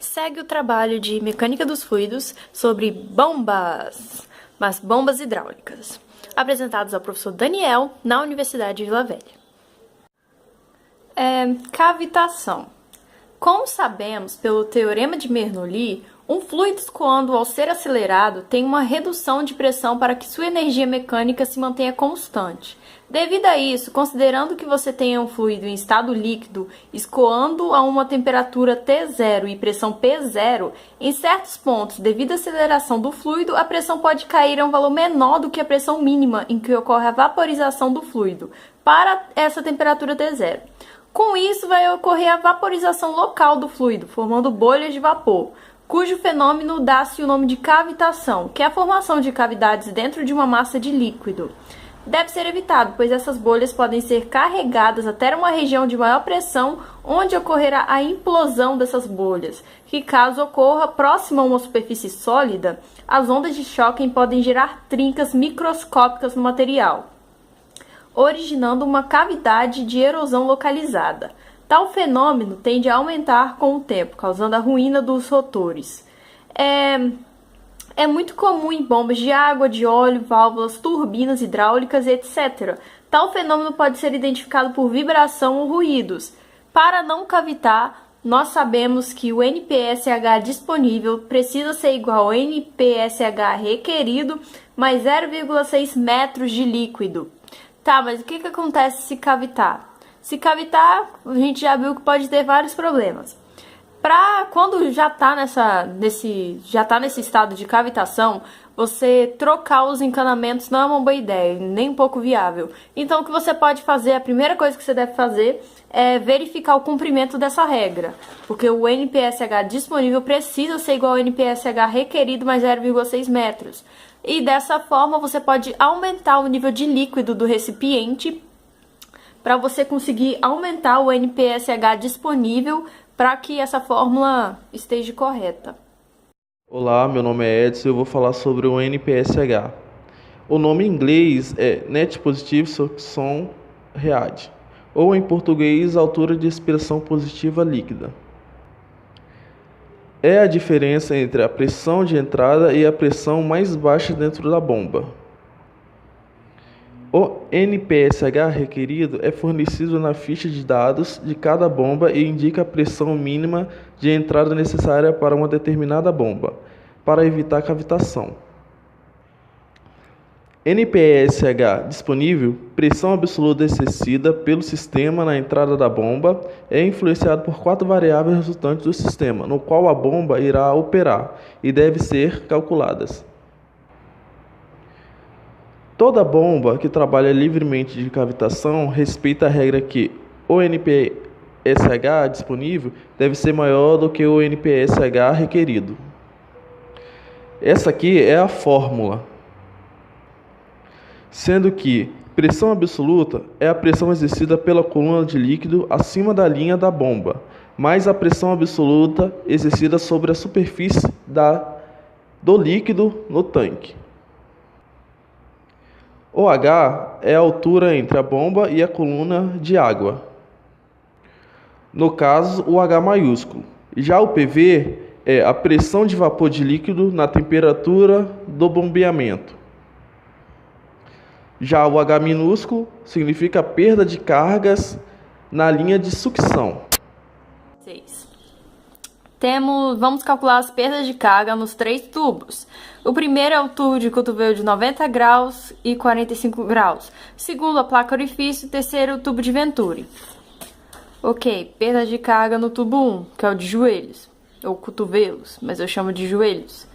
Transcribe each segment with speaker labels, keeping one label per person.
Speaker 1: Segue o trabalho de mecânica dos fluidos sobre bombas hidráulicas, apresentados ao professor Daniel na Universidade de Vila Velha. Cavitação. Como sabemos pelo teorema de Bernoulli, um fluido escoando ao ser acelerado tem uma redução de pressão para que sua energia mecânica se mantenha constante. Devido a isso, considerando que você tenha um fluido em estado líquido escoando a uma temperatura T0 e pressão P0, em certos pontos, devido à aceleração do fluido, a pressão pode cair a um valor menor do que a pressão mínima em que ocorre a vaporização do fluido, para essa temperatura T0. Com isso, vai ocorrer a vaporização local do fluido, formando bolhas de vapor, cujo fenômeno dá-se o nome de cavitação, que é a formação de cavidades dentro de uma massa de líquido. Deve ser evitado, pois essas bolhas podem ser carregadas até uma região de maior pressão, onde ocorrerá a implosão dessas bolhas, que caso ocorra próximo a uma superfície sólida, as ondas de choque podem gerar trincas microscópicas no material, originando uma cavidade de erosão localizada. Tal fenômeno tende a aumentar com o tempo, causando a ruína dos rotores. É muito comum em bombas de água, de óleo, válvulas, turbinas hidráulicas, etc. Tal fenômeno pode ser identificado por vibração ou ruídos. Para não cavitar, nós sabemos que o NPSH disponível precisa ser igual ao NPSH requerido mais 0,6 metros de líquido. Tá, mas o que acontece se cavitar? Se cavitar, a gente já viu que pode ter vários problemas. Quando já está nesse estado de cavitação, você trocar os encanamentos não é uma boa ideia, nem um pouco viável. Então, o que você pode fazer, a primeira coisa que você deve fazer é verificar o cumprimento dessa regra, porque o NPSH disponível precisa ser igual ao NPSH requerido mais 0,6 metros. E dessa forma, você pode aumentar o nível de líquido do recipiente para você conseguir aumentar o NPSH disponível para que essa fórmula esteja correta.
Speaker 2: Olá, meu nome é Edson e eu vou falar sobre o NPSH. O nome em inglês é Net Positive Suction Rate, ou em português, altura de expiração positiva líquida. É a diferença entre a pressão de entrada e a pressão mais baixa dentro da bomba. O NPSH requerido é fornecido na ficha de dados de cada bomba e indica a pressão mínima de entrada necessária para uma determinada bomba, para evitar cavitação. NPSH disponível, pressão absoluta exercida pelo sistema na entrada da bomba, é influenciado por 4 variáveis resultantes do sistema, no qual a bomba irá operar, e devem ser calculadas. Toda bomba que trabalha livremente de cavitação respeita a regra que o NPSH disponível deve ser maior do que o NPSH requerido. Essa aqui é a fórmula, sendo que pressão absoluta é a pressão exercida pela coluna de líquido acima da linha da bomba, mais a pressão absoluta exercida sobre a superfície do líquido no tanque. O H é a altura entre a bomba e a coluna de água, no caso o H maiúsculo. Já o PV é a pressão de vapor de líquido na temperatura do bombeamento. Já o H minúsculo significa a perda de cargas na linha de sucção.
Speaker 1: 6. Vamos calcular as perdas de carga nos 3 tubos. O primeiro é o tubo de cotovelo de 90 graus e 45 graus. Segundo, a placa orifício. Terceiro, o tubo de Venturi. Ok, perda de carga no tubo 1, que é o de joelhos, ou cotovelos, mas eu chamo de joelhos.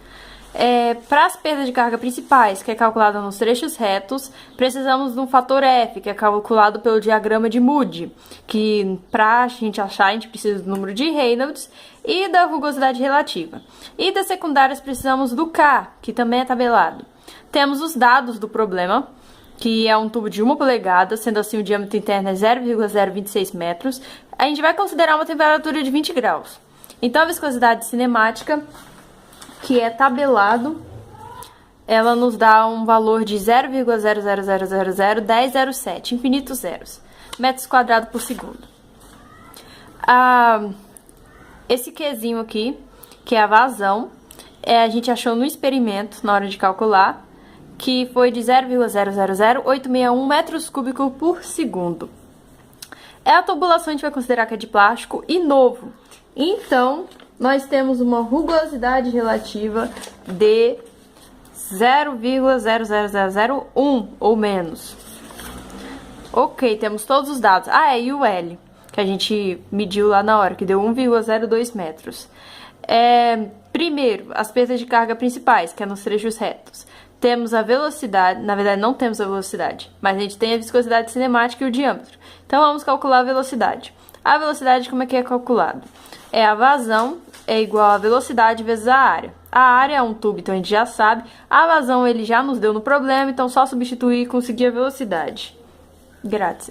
Speaker 1: Para as perdas de carga principais, que é calculada nos trechos retos, precisamos de um fator F, que é calculado pelo diagrama de Moody, que para a gente achar, a gente precisa do número de Reynolds e da rugosidade relativa. E das secundárias precisamos do K, que também é tabelado. Temos os dados do problema, que é um tubo de 1 polegada, sendo assim o diâmetro interno é 0,026 metros. A gente vai considerar uma temperatura de 20 graus. Então, a viscosidade cinemática, que é tabelado, ela nos dá um valor de 0,000001007, infinitos zeros, metros quadrados por segundo. esse Qzinho aqui, que é a vazão, a gente achou no experimento, na hora de calcular, que foi de 0,000861 metros cúbicos por segundo. A tubulação a gente vai considerar que é de plástico e novo. Então, nós temos uma rugosidade relativa de 0,00001 ou menos. Ok, temos todos os dados. E o L, que a gente mediu lá na hora, que deu 1,02 metros. Primeiro, as perdas de carga principais, que é nos trechos retos. Temos a velocidade, na verdade não temos a velocidade, mas a gente tem a viscosidade cinemática e o diâmetro. Então vamos calcular a velocidade. A velocidade, como é que é calculado? A vazão é igual a velocidade vezes a área. A área é um tubo, então a gente já sabe. A vazão ele já nos deu no problema, então só substituir e conseguir a velocidade. Grátis.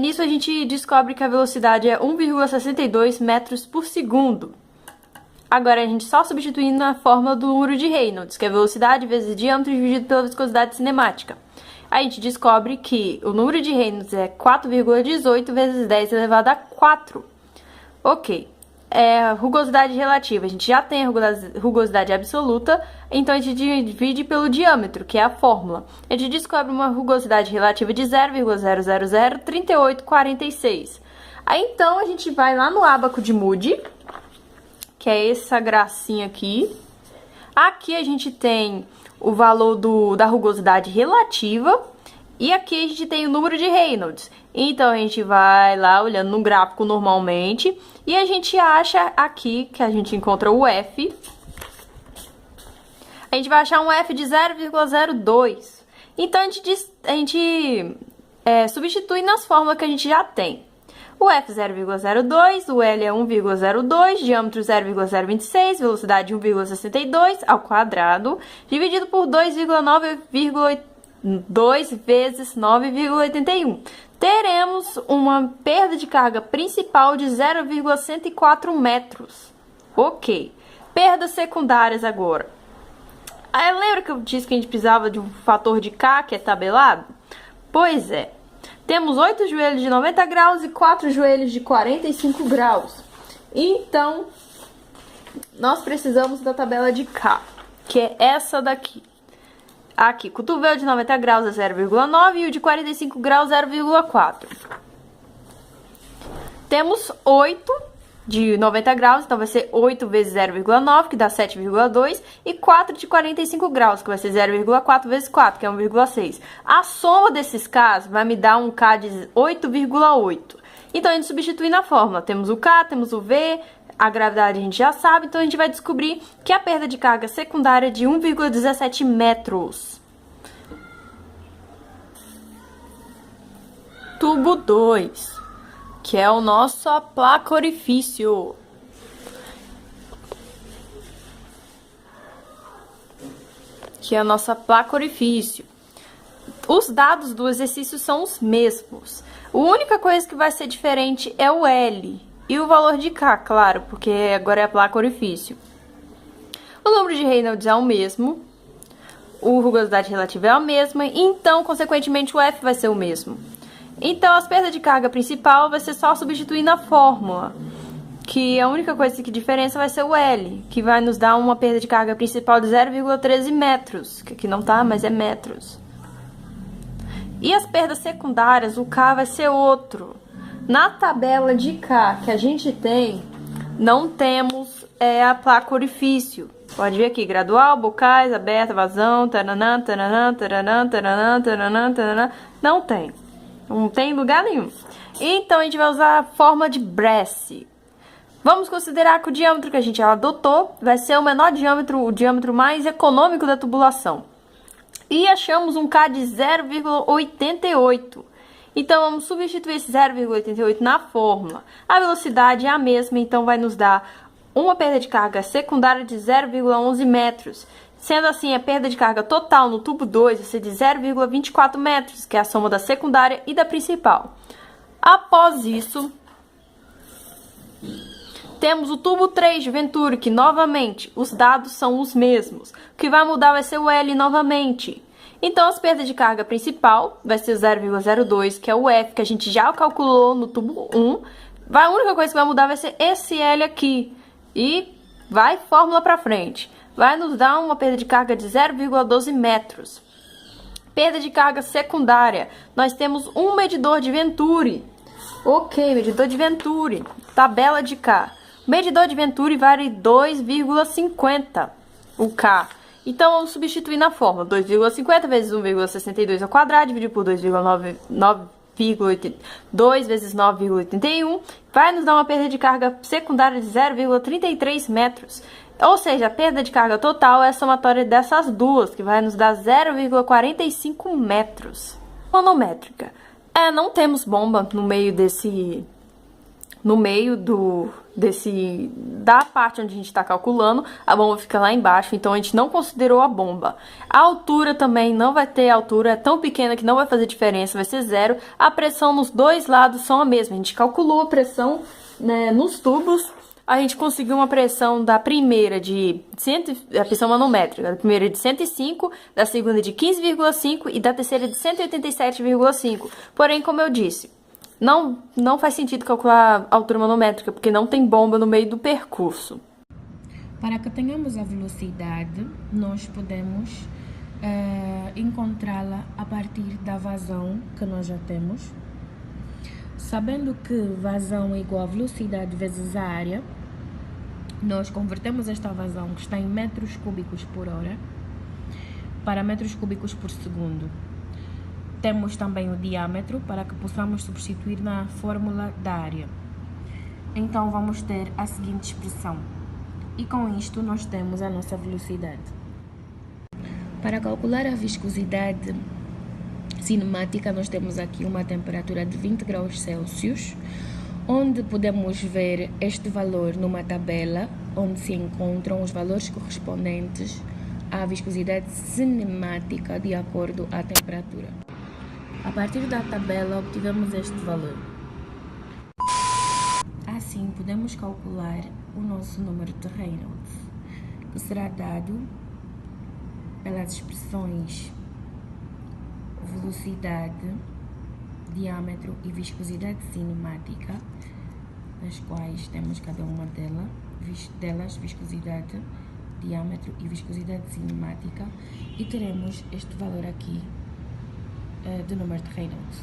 Speaker 1: Nisso a gente descobre que a velocidade é 1,62 metros por segundo. Agora a gente só substituindo na fórmula do número de Reynolds, que é velocidade vezes diâmetro dividido pela viscosidade cinemática. A gente descobre que o número de Reynolds é 4,18 vezes 10 elevado a 4. Ok. Rugosidade relativa. A gente já tem a rugosidade absoluta, então a gente divide pelo diâmetro, que é a fórmula. A gente descobre uma rugosidade relativa de 0,003846. Aí então a gente vai lá no ábaco de Moody, que é essa gracinha aqui. Aqui a gente tem o valor da rugosidade relativa e aqui a gente tem o número de Reynolds. Então a gente vai lá olhando no gráfico normalmente e a gente acha aqui que a gente encontra o F. A gente vai achar um F de 0,02. Então a gente substitui nas fórmulas que a gente já tem. O F 0,02, o L é 1,02, diâmetro 0,026, velocidade 1,62 ao quadrado, dividido por 2,9,2 vezes 9,81. Teremos uma perda de carga principal de 0,104 metros. Ok. Perdas secundárias agora. Lembra que eu disse que a gente precisava de um fator de K, que é tabelado? Pois é. Temos 8 joelhos de 90 graus e 4 joelhos de 45 graus. Então, nós precisamos da tabela de K, que é essa daqui. Aqui, cotovelo de 90 graus é 0,9 e o de 45 graus 0,4. Temos 8 de 90 graus, então vai ser 8 vezes 0,9, que dá 7,2, e 4 de 45 graus, que vai ser 0,4 vezes 4, que é 1,6. A soma desses K's vai me dar um K de 8,8. Então, a gente substitui na fórmula. Temos o K, temos o V, a gravidade a gente já sabe, então a gente vai descobrir que a perda de carga secundária é de 1,17 metros. Tubo 2. Que é o nosso placa orifício. Que é a nossa placa orifício. Os dados do exercício são os mesmos. A única coisa que vai ser diferente é o L e o valor de K, claro, porque agora é a placa orifício. O número de Reynolds é o mesmo. A rugosidade relativa é a mesma. Então, consequentemente, o F vai ser o mesmo. Então, as perdas de carga principal vai ser só substituir na fórmula, que a única coisa que diferença vai ser o L, que vai nos dar uma perda de carga principal de 0,13 metros, que aqui não tá, mas é metros. E as perdas secundárias, o K vai ser outro. Na tabela de K que a gente tem, não temos a placa orifício. Pode ver aqui, gradual, bocais, aberta, vazão, taranã, taranã, taranã, taranã, taranã, taranã. Não tem. Não tem lugar nenhum. Então, a gente vai usar a forma de Brassey. Vamos considerar que o diâmetro que a gente adotou vai ser o menor diâmetro, o diâmetro mais econômico da tubulação. E achamos um K de 0,88. Então, vamos substituir esse 0,88 na fórmula. A velocidade é a mesma, então vai nos dar uma perda de carga secundária de 0,11 metros. Sendo assim, a perda de carga total no tubo 2 vai ser de 0,24 metros, que é a soma da secundária e da principal. Após isso, temos o tubo 3 de Venturi, que novamente os dados são os mesmos. O que vai mudar vai ser o L novamente. Então, as perdas de carga principal vai ser 0,02, que é o F, que a gente já calculou no tubo 1. A única coisa que vai mudar vai ser esse L aqui. E vai fórmula para frente. Vai nos dar uma perda de carga de 0,12 metros. Perda de carga secundária. Nós temos um medidor de Venturi. Ok, medidor de Venturi. Tabela de K. O medidor de Venturi vale 2,50 o K. Então, vamos substituir na fórmula. 2,50 vezes 1,62 ao quadrado, dividido por 2 vezes 9,81. Vai nos dar uma perda de carga secundária de 0,33 metros. Ou seja, a perda de carga total é a somatória dessas duas, que vai nos dar 0,45 metros. Manométrica. Não temos bomba no meio da parte onde a gente está calculando. A bomba fica lá embaixo, então a gente não considerou a bomba. A altura também não vai ter altura, é tão pequena que não vai fazer diferença, vai ser zero. A pressão nos dois lados são a mesma. A gente calculou a pressão, né, nos tubos. A gente conseguiu uma pressão da primeira a pressão manométrica, da primeira de 105, da segunda de 15,5 e da terceira de 187,5. Porém, como eu disse, não faz sentido calcular a altura manométrica, porque não tem bomba no meio do percurso.
Speaker 3: Para que tenhamos a velocidade, nós podemos encontrá-la a partir da vazão que nós já temos. Sabendo que vazão é igual a velocidade vezes a área, nós convertemos esta vazão, que está em metros cúbicos por hora, para metros cúbicos por segundo. Temos também o diâmetro, para que possamos substituir na fórmula da área. Então, vamos ter a seguinte expressão. E com isto, nós temos a nossa velocidade. Para calcular a viscosidade cinemática, nós temos aqui uma temperatura de 20 graus Celsius, onde podemos ver este valor numa tabela, onde se encontram os valores correspondentes à viscosidade cinemática de acordo à temperatura. A partir da tabela, obtivemos este valor. Assim, podemos calcular o nosso número de Reynolds, que será dado pelas expressões velocidade, diâmetro e viscosidade cinemática, das quais temos cada uma delas, viscosidade, diâmetro e viscosidade cinemática, e teremos este valor aqui do número de Reynolds.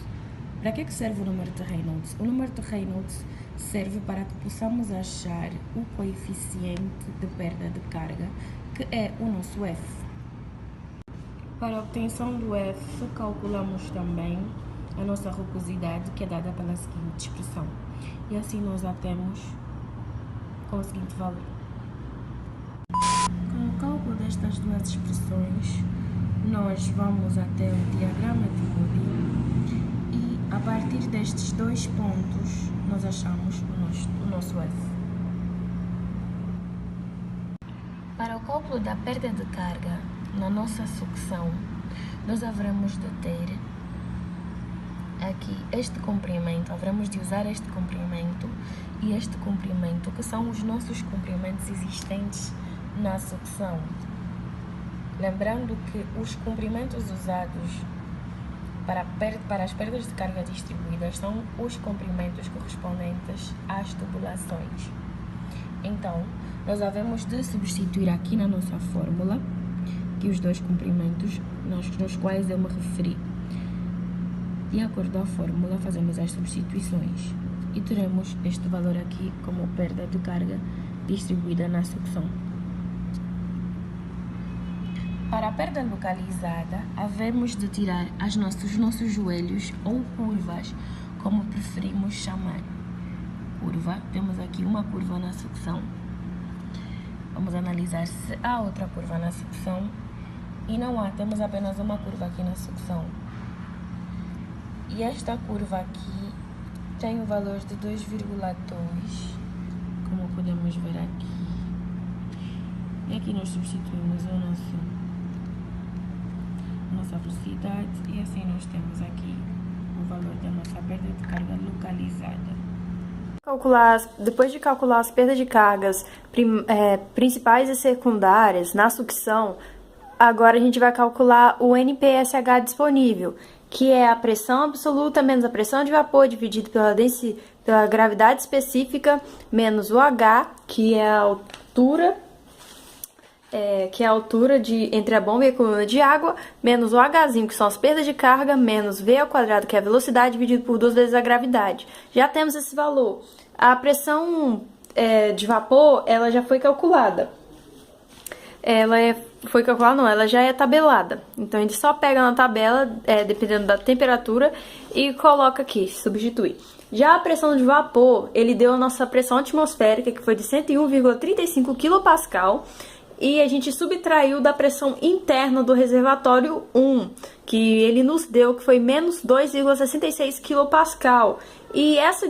Speaker 3: Para que serve o número de Reynolds? O número de Reynolds serve para que possamos achar o coeficiente de perda de carga, que é o nosso F. Para a obtenção do F, calculamos também a nossa rugosidade, que é dada pela seguinte expressão. E assim nós a temos com o seguinte valor. Com o cálculo destas duas expressões, nós vamos até o diagrama de Moody e, a partir destes dois pontos, nós achamos o nosso F. Para o cálculo da perda de carga na nossa sucção, nós haveremos de ter aqui este comprimento, haveremos de usar este comprimento e este comprimento, que são os nossos comprimentos existentes na sucção. Lembrando que os comprimentos usados para as perdas de carga distribuídas são os comprimentos correspondentes às tubulações. Então, nós havemos de substituir aqui na nossa fórmula que os dois comprimentos nos quais eu me referi. De acordo com a fórmula, fazemos as substituições e teremos este valor aqui como perda de carga distribuída na sucção. Para a perda localizada, havemos de tirar os nossos joelhos ou curvas, como preferimos chamar. Curva, temos aqui uma curva na sucção. Vamos analisar se há outra curva na sucção. E não há, temos apenas uma curva aqui na sucção. E esta curva aqui tem o valor de 2,2, como podemos ver aqui. E aqui nós substituímos a nossa velocidade e assim nós temos aqui o valor da nossa perda de carga localizada.
Speaker 1: Depois de calcular as perdas de cargas principais e secundárias na sucção, agora a gente vai calcular o NPSH disponível. que é a pressão absoluta menos a pressão de vapor dividido pela gravidade específica menos o H, que é a altura entre a bomba e a coluna de água, menos o Hzinho, que são as perdas de carga, menos V ao quadrado, que é a velocidade, dividido por 2 vezes a gravidade. Já temos esse valor. A pressão de vapor, ela já foi calculada. Ela já é tabelada. Então, a gente só pega na tabela, dependendo da temperatura, e coloca aqui, substitui. Já a pressão de vapor, ele deu a nossa pressão atmosférica, que foi de 101,35 kPa, e a gente subtraiu da pressão interna do reservatório 1, que ele nos deu, que foi menos 2,66 kPa. E essa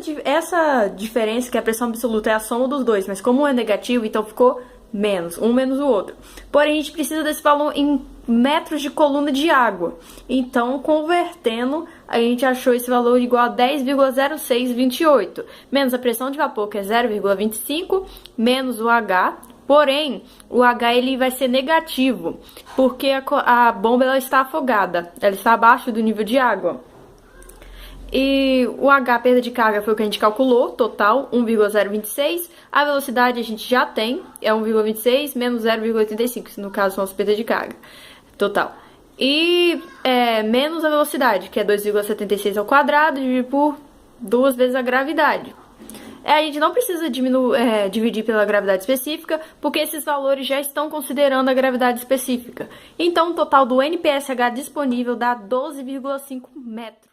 Speaker 1: diferença, que a pressão absoluta é a soma dos dois, mas como um é negativo, então ficou menos, um menos o outro. Porém, a gente precisa desse valor em metros de coluna de água. Então, convertendo, a gente achou esse valor igual a 10,0628, menos a pressão de vapor, que é 0,25, menos o H. Porém, o H ele vai ser negativo, porque a bomba ela está afogada, ela está abaixo do nível de água. E o H, perda de carga, foi o que a gente calculou, total, 1,026. A velocidade a gente já tem, é 1,26 menos 0,85, no caso são as perdas de carga, total. E menos a velocidade, que é 2,76 ao quadrado, dividido por 2 vezes a gravidade. A gente não precisa dividir pela gravidade específica, porque esses valores já estão considerando a gravidade específica. Então, o total do NPSH disponível dá 12,5 metros.